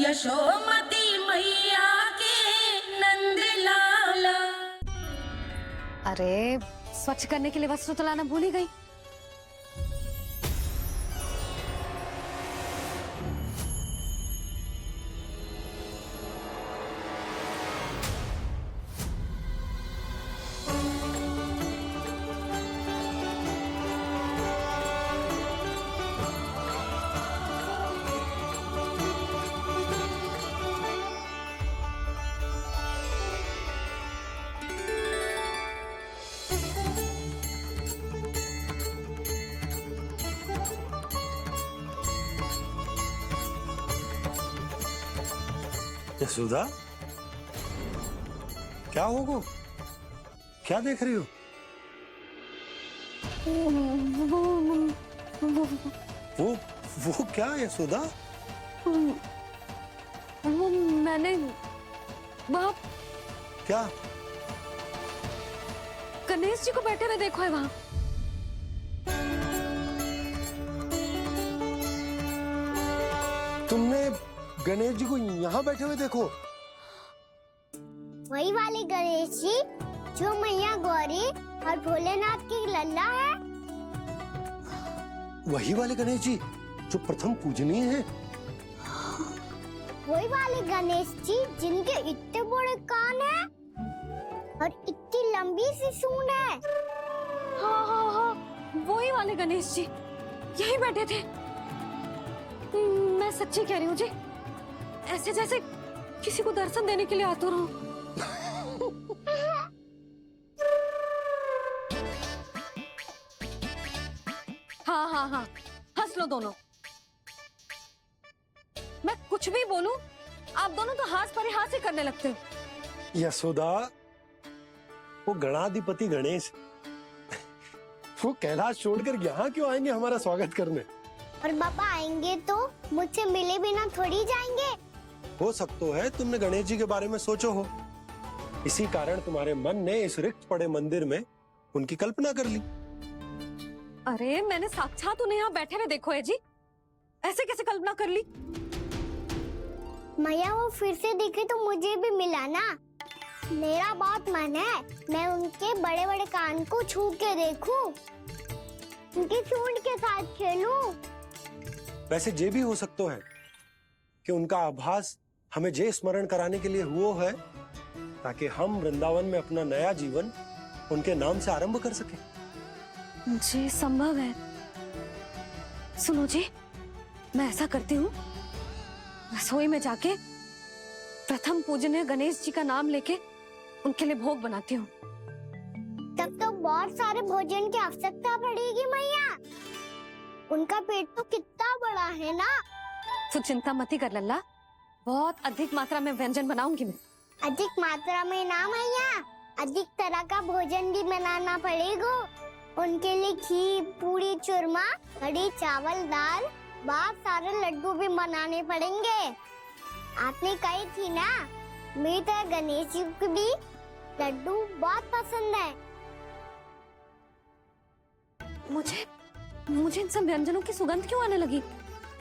यशोमती मैया के नंद लाला। अरे स्वच्छ करने के लिए वस्त्र तो लाना भूल ही गई। यशोदा, क्या होगा? क्या देख रही हो? वो क्या यशोदा? वो मैंने वहाँ क्या? गणेश जी को बैठे हुए देखो है वहाँ। तुमने गणेश जी को यहाँ बैठे हुए देखो? वही वाले गणेश जी जो मैया गौरी और भोलेनाथ की लल्ला है। वही वाले गणेश जी जो प्रथम पूजनीय है। वही वाले गणेश जी जिनके इतने बड़े कान हैं और इतनी लंबी सी सूंड है। हाँ हाँ हाँ, वही वाले गणेश जी यही बैठे थे। मैं सच्ची कह रही हूँ जी, ऐसे जैसे किसी को दर्शन देने के लिए आतुर हूँ। हाँ हाँ हाँ, हंस लो दोनों। मैं कुछ भी बोलूं, आप दोनों तो हाथ परिहास ही करने लगते हो। यशोदा, वो गणाधिपति गणेश वो कैलाश छोड़कर यहाँ क्यों आएंगे हमारा स्वागत करने? और बाबा आएंगे तो मुझसे मिले बिना थोड़ी जाएंगे। हो सकता है तुमने गणेश जी के बारे में सोचो हो, इसी कारण तुम्हारे मन ने इस रिक्त पड़े मंदिर में उनकी कल्पना कर ली। अरे मैंने साक्षात उन्हें यहाँ बैठे हुए देखो है जी, ऐसे कैसे कल्पना कर ली? मैया वो फिर से दिखे तो मुझे भी मिला ना। मेरा बहुत मन है मैं उनके बड़े बड़े कान को छू के देखूं, उनकी सूंड के साथ खेलूं। वैसे ये भी हो सकता है कि उनका आभास हमें जे स्मरण कराने के लिए हुआ है ताकि हम वृंदावन में अपना नया जीवन उनके नाम से आरंभ कर सके। जी संभव है। सुनो जी, मैं ऐसा करती हूँ, रसोई में जाके प्रथम पूजनीय गणेश जी का नाम लेके उनके लिए भोग बनाती हूँ। तब तो बहुत सारे भोजन की आवश्यकता पड़ेगी मैया। उनका पेट तो कितना बड़ा है ना। तू चिंता मत ही कर लल्ला, बहुत अधिक मात्रा में व्यंजन बनाऊंगी मैं। अधिक मात्रा में ना मैया, अधिक तरह का भोजन भी बनाना पड़ेगा। उनके लिए खीर, पूरी, चूरमा, कढ़ी, चावल, दाल, बहुत सारे लड्डू भी बनाने पड़ेंगे। आपने कही थी ना, मेरी तरह गणेश जी को भी लड्डू बहुत पसंद है। मुझे इन सब व्यंजनों की सुगंध क्यों आने लगी,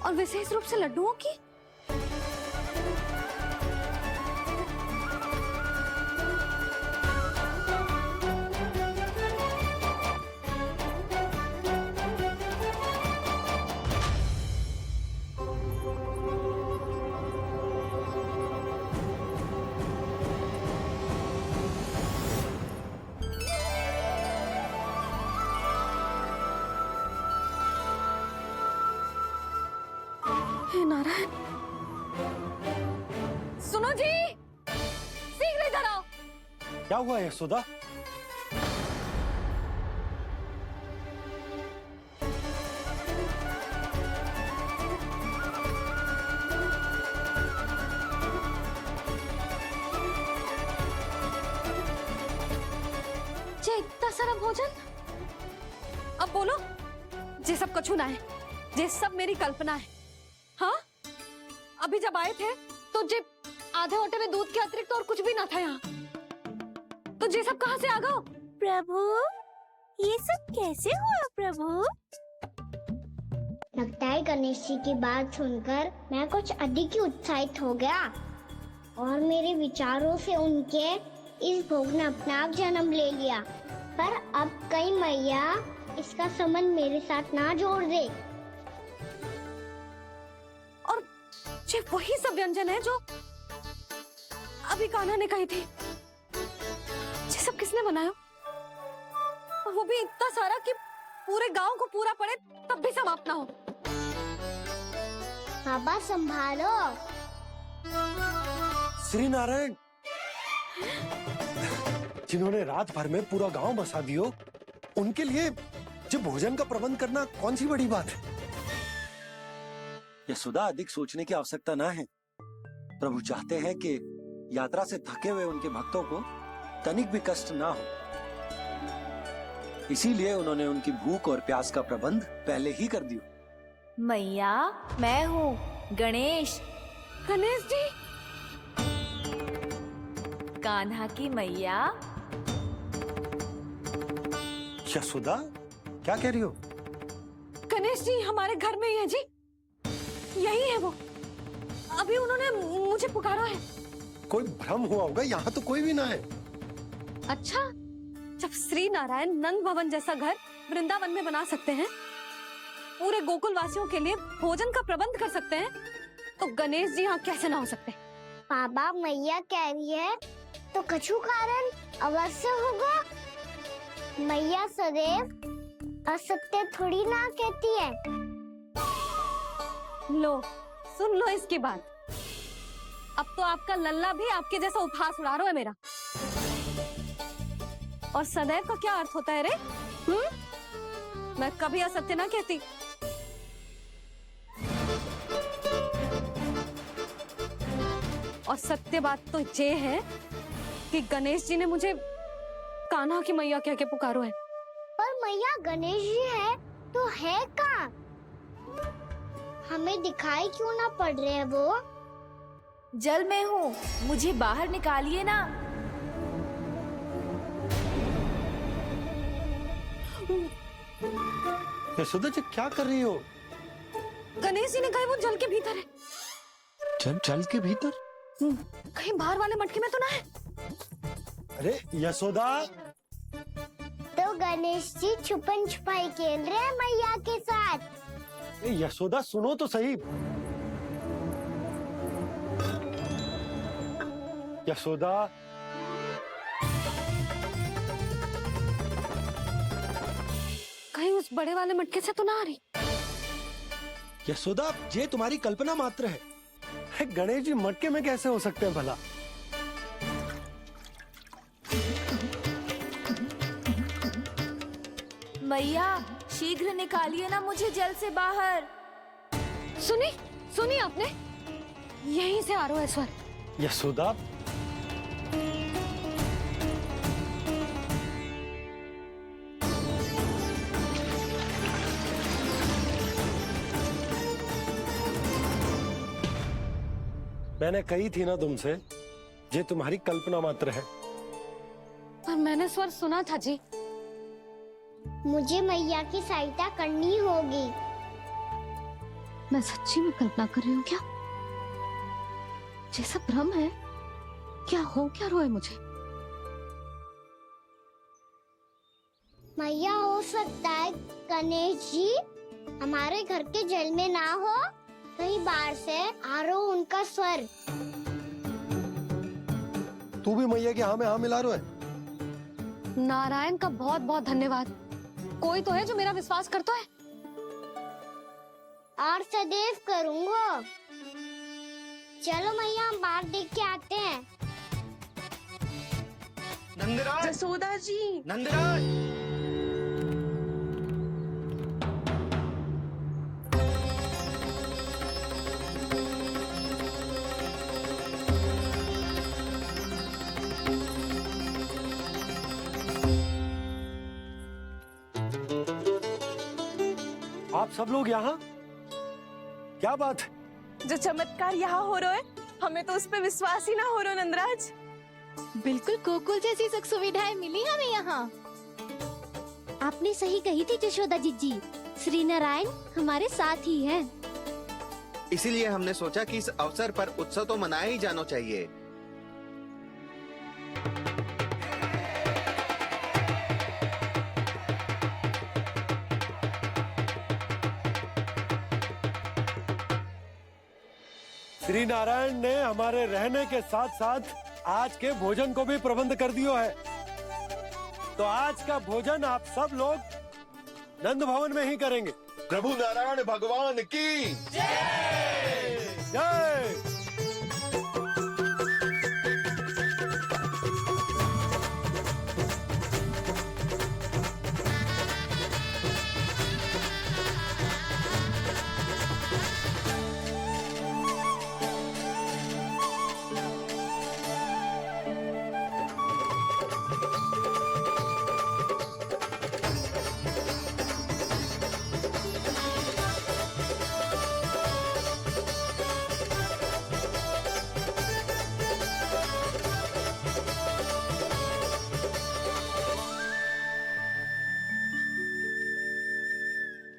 और विशेष रूप से लड्डुओं की? हे नारायण, सुनो जी, शीघ्र इधर आओ। क्या हुआ यशोदा? जे इतना सारा भोजन, अब बोलो, जे सब कछु ना है, जे सब मेरी कल्पना है। हाँ, अभी जब आए थे तो जे आधे ओटे में दूध के अतिरिक्त और कुछ भी ना था यहाँ, तो जे सब कहाँ से आ गए? प्रभु, ये सब कैसे हुआ प्रभु? लगता है गणेश जी की बात सुनकर मैं कुछ अधिक ही उत्साहित हो गया और मेरे विचारों से उनके इस भोग ने अपना आप जन्म ले लिया। पर अब कहीं मैया इसका संबंध मेरे साथ ना जोड़ दे। और ये वही सब व्यंजन है जो अभी कान्हा ने कही थी। ये सब किसने बनाया? और वो भी इतना सारा कि पूरे गांव को पूरा पड़े तब भी समाप्त ना हो। बाबा संभालो। श्री नारायण, जिन्होंने रात भर में पूरा गांव बसा दियो, उनके लिए जो भोजन का प्रबंध करना कौन सी बड़ी बात है। यशोदा, अधिक सोचने की आवश्यकता ना है। प्रभु चाहते हैं कि यात्रा से थके हुए उनके भक्तों को तनिक भी कष्ट ना हो, इसीलिए उन्होंने उनकी भूख और प्यास का प्रबंध पहले ही कर दिया। मैया, मैं हूँ गणेश। गणेश जी, कान्हा की मैया। यशोदा, क्या कह रही हो? गणेश जी हमारे घर में ही है जी, यही है वो। अभी उन्होंने मुझे पुकारा है। कोई भ्रम हुआ होगा, यहाँ तो कोई भी ना है। अच्छा, जब श्री नारायण नंद भवन जैसा घर वृंदावन में बना सकते हैं, पूरे गोकुल वासियों के लिए भोजन का प्रबंध कर सकते हैं, तो गणेश जी यहाँ कैसे ना हो सकते? बाबा, मैया कह रही है तो कछु कारण अवश्य होगा। मैया सदैव असत्य थोड़ी ना कहती है। लो, सुन लो इसकी बात। अब तो आपका लल्ला भी आपके जैसा उपहास उड़ा रहा है मेरा। और सदैव का क्या अर्थ होता है रे? मैं कभी असत्य ना कहती। और सत्य बात तो ये है कि गणेश जी ने मुझे कान्हा की मैया कह के पुकारो है। पर मैया, गणेश जी है तो है कहाँ? हमें दिखाई क्यों ना पड़ रहे हैं वो? जल में हूँ, मुझे बाहर निकालिए ना। यशोदा जी, क्या कर रही हो? गणेश जी ने कहा वो जल के भीतर है। जल के भीतर? कहीं बाहर वाले मटके में तो ना है? अरे यशोदा! तो गणेश जी छुपन छुपाई खेल रहे हैं मैया के साथ। यशोदा, सुनो तो सही। यशोदा, कहीं उस बड़े वाले मटके से तो ना आ रही? यशोदा, ये तुम्हारी कल्पना मात्र है। गणेश जी मटके में कैसे हो सकते हैं भला? मैया, शीघ्र निकालिए ना मुझे जल से बाहर। सुनी आपने? यहीं से आ रहा है स्वर। यशोदा, मैंने कही थी ना तुमसे, ये तुम्हारी कल्पना मात्र है। पर मैंने स्वर सुना था जी। मुझे मैया की सहायता करनी होगी। मैं सच्ची में कल्पना कर रही हूँ क्या? जैसा भ्रम है, क्या हो क्या रहा है मुझे? मैया, हो सकता है गणेश जी हमारे घर के जल में ना हो, कहीं बाहर से आ रहा हो उनका स्वर। तू भी मैया के हाँ में हाँ मिला रहा है। नारायण का बहुत बहुत धन्यवाद। कोई तो है जो मेरा विश्वास करता है। और सदैव करूँगा। चलो मैया, हम बाहर देख के आते हैं। नंदराज! जसोदा जी, नंदराज! आप सब लोग यहाँ? क्या बात है? जो चमत्कार यहाँ हो रहा है, हमें तो उस पे विश्वास ही ना हो रहा नंदराज। बिल्कुल गोकुल जैसी सुख सुविधाएं मिली हमें यहाँ। आपने सही कही थी यशोदा जी। श्री नारायण हमारे साथ ही हैं। इसीलिए हमने सोचा कि इस अवसर पर उत्सव तो मनाया ही जाना चाहिए। श्री नारायण ने हमारे रहने के साथ साथ आज के भोजन को भी प्रबंध कर दियो है। तो आज का भोजन आप सब लोग नंद भवन में ही करेंगे। प्रभु नारायण भगवान की जय।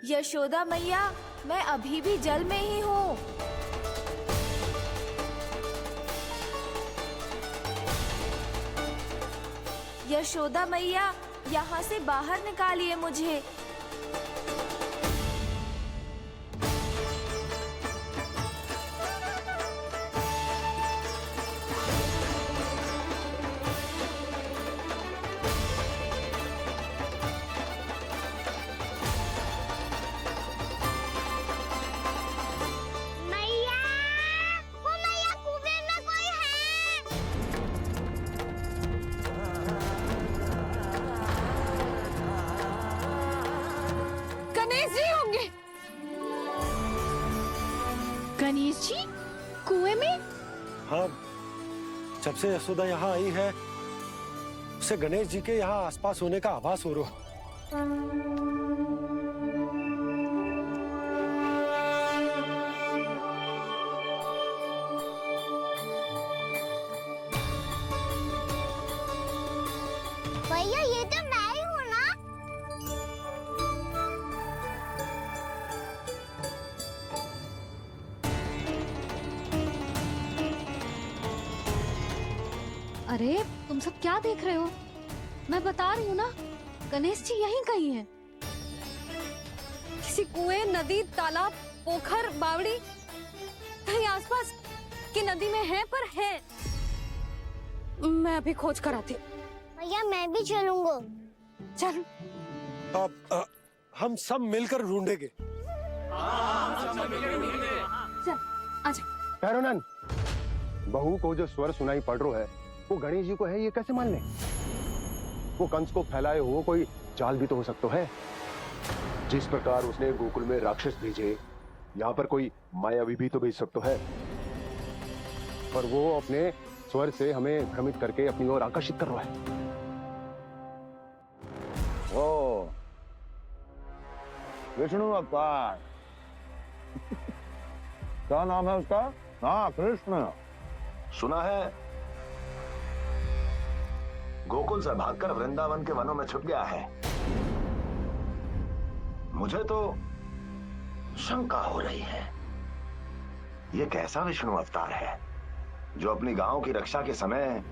यशोदा मैया, मैं अभी भी जल में ही हूँ। यशोदा मैया, यहाँ से बाहर निकालिए मुझे। मैया, वो मैया कुएं में कोई है। गणेश जी होंगे। गणेश जी कुएं में? हाँ, जब से यशोदा यहाँ आई है उसे गणेश जी के यहाँ आसपास होने का आभास हो रहा है। भैया ये तो मैं ही हूँ ना। अरे तुम सब क्या देख रहे हो? मैं बता रही हूँ ना, गणेश जी यहीं कहीं हैं। किसी कुएं, नदी, तालाब, पोखर, बावड़ी कहीं आसपास की नदी में है, पर है। मैं अभी खोज कर आती हूँ। भैया मैं भी चलूंगा। चल। अब हम सब मिलकर ढूंढेंगे। चल आजा। पैरोनन, बहू को जो स्वर सुनाई पड़ रहा है वो गणेश जी को है, ये कैसे मान ले? वो कंस को फैलाए हुए कोई चाल भी तो हो सकता है। जिस प्रकार उसने गोकुल में राक्षस भेजे, यहाँ पर कोई मायावी भी तो भेज सकता है। पर वो अपने स्वर से हमें भ्रमित करके अपनी ओर आकर्षित कर रहा है। ओ, विष्णु अवतार। क्या नाम है उसका? हाँ, कृष्ण। सुना है गोकुल से भागकर वृंदावन के वनों में छुप गया है। मुझे तो शंका हो रही है, ये कैसा विष्णु अवतार है जो अपनी गांव की रक्षा के समय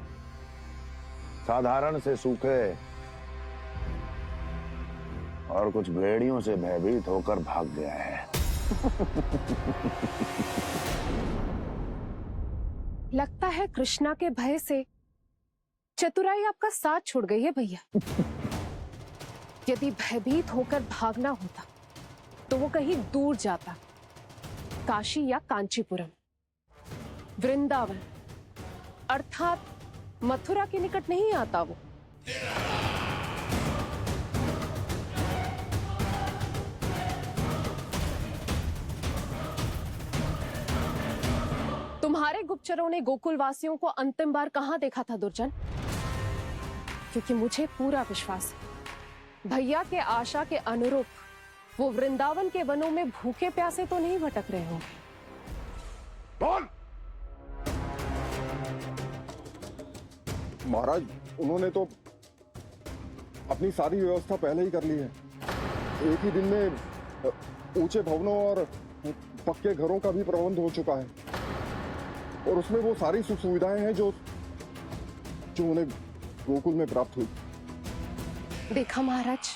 साधारण से सूखे और कुछ भेड़ियों से भयभीत होकर भाग गया है। लगता है कृष्णा के भय से चतुराई आपका साथ छोड़ गई है भैया। यदि भयभीत होकर भागना होता तो वो कहीं दूर जाता, काशी या कांचीपुरम, वृंदावन अर्थात मथुरा के निकट नहीं आता वो। तुम्हारे गुप्तचरों ने गोकुल वासियों को अंतिम बार कहां देखा था दुर्जन? क्योंकि मुझे पूरा विश्वास है भैया के आशा के अनुरूप वो वृंदावन के वनों में भूखे प्यासे तो नहीं भटक रहे होंगे। बोल! महाराज, उन्होंने तो अपनी सारी व्यवस्था पहले ही कर ली है। एक ही दिन में ऊंचे भवनों और पक्के घरों का भी प्रबंध हो चुका है और उसमें वो सारी सुख सुविधाएं हैं जो उन्हें गोकुल में प्राप्त हुई। देखा महाराज,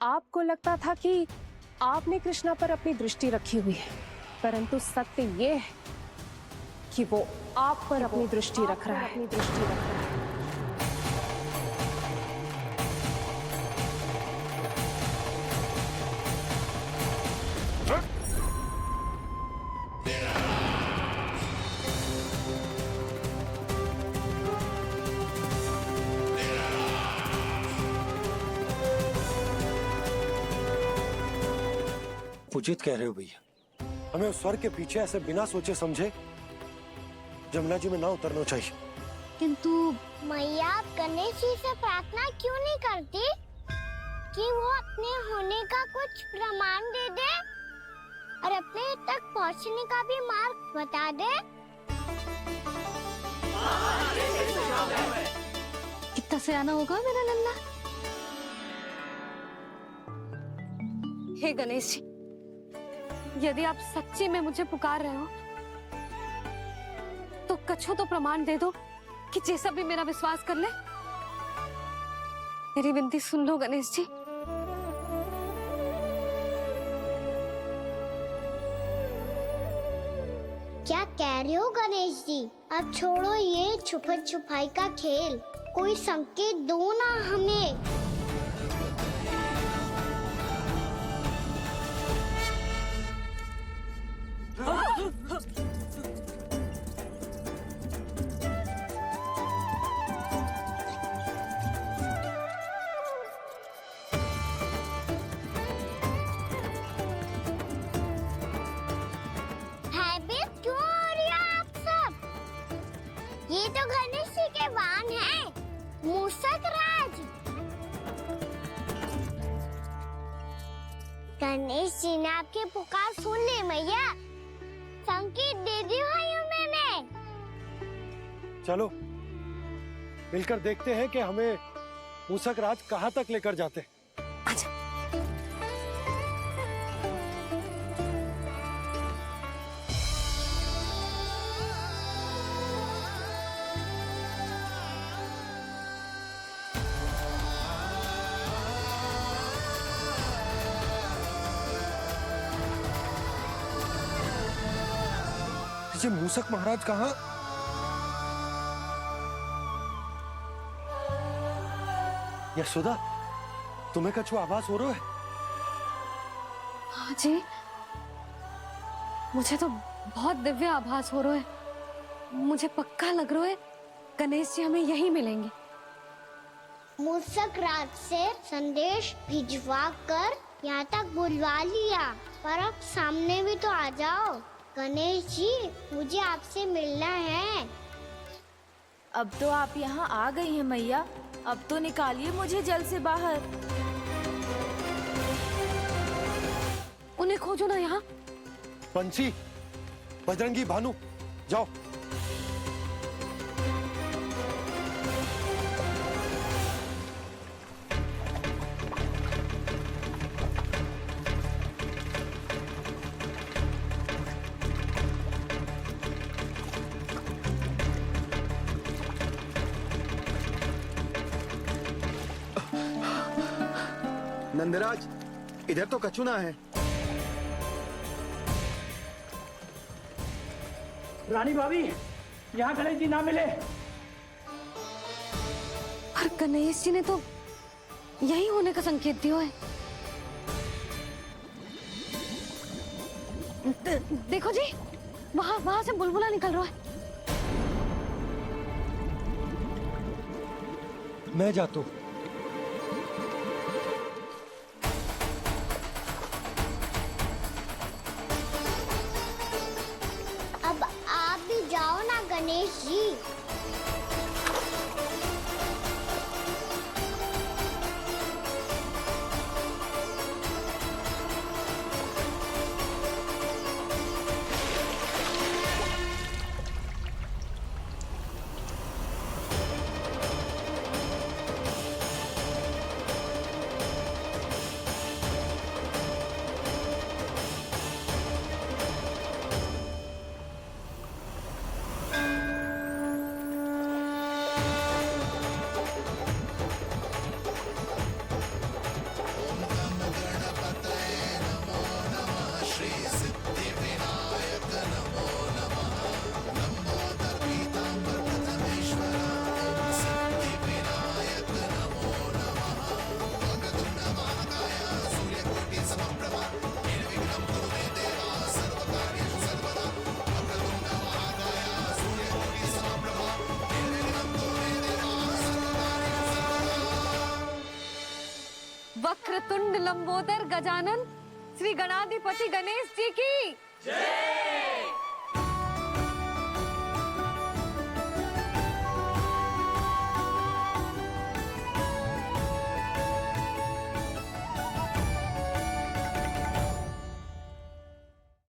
आपको लगता था कि आपने कृष्णा पर अपनी दृष्टि रखी हुई है, परंतु सत्य ये है कि वो आप पर अपनी दृष्टि रख रहा है। उचित कह रहे हो भैया, हमें उस स्वर्ग के पीछे ऐसे बिना सोचे समझे जमुना जी में ना उतरना चाहिए। किंतु मैया, आप गणेश जी से प्रार्थना क्यों नहीं करती कि वो अपने होने का कुछ प्रमाण दे दे और अपने तक पहुंचने का भी मार्ग बता दे? कितना सयाना होगा मेरा लल्ला। हे गणेश जी, यदि आप सच्ची में मुझे पुकार रहे हो तो कछु तो प्रमाण दे दो कि जैसा भी मेरा विश्वास कर ले। मेरी विनती सुन लो गणेश जी। क्या कह रहे हो गणेश जी? अब छोड़ो ये छुपन छुपाई का खेल, कोई संकेत दो ना हमें। भयभीत क्यों हो रही हो आप सब? ये तो गणेश जी के वाहन हैं, मूषक राज। गणेश जी ने आपकी पुकार सुन ली मैया, संकेत दे दी है मैंने। चलो मिलकर देखते हैं कि हमें मूषक राज कहाँ तक लेकर जाते हैं। ये मूषक महाराज कहाँ? यशोदा, तुम्हें कछु आभास हो रहा है? हाँ जी, मुझे तो बहुत दिव्य आभास हो रहा है। मुझे पक्का लग रहा है गणेश जी हमें यहीं मिलेंगे। मूषक राज से संदेश भिजवा कर यहाँ तक बुलवा लिया, पर अब सामने भी तो आ जाओ। गणेश जी, मुझे आपसे मिलना है। अब तो आप यहाँ आ गई हैं मैया, अब तो निकालिए मुझे जल से बाहर। उन्हें खोजो ना यहाँ। पंछी, बजरंगी, भानु, जाओ। नंदराज, इधर तो कछुना है। रानी भाभी, यहाँ गणेश जी ना मिले। पर गणेश जी ने तो यही होने का संकेत दिया है। देखो जी, वहां से बुलबुला निकल रहा है। मैं जाता हूँ। अब आप भी जाओ ना गणेश जी। वक्रतुंड लंबोदर गजानन श्री गणाधिपति गणेश जी की जय।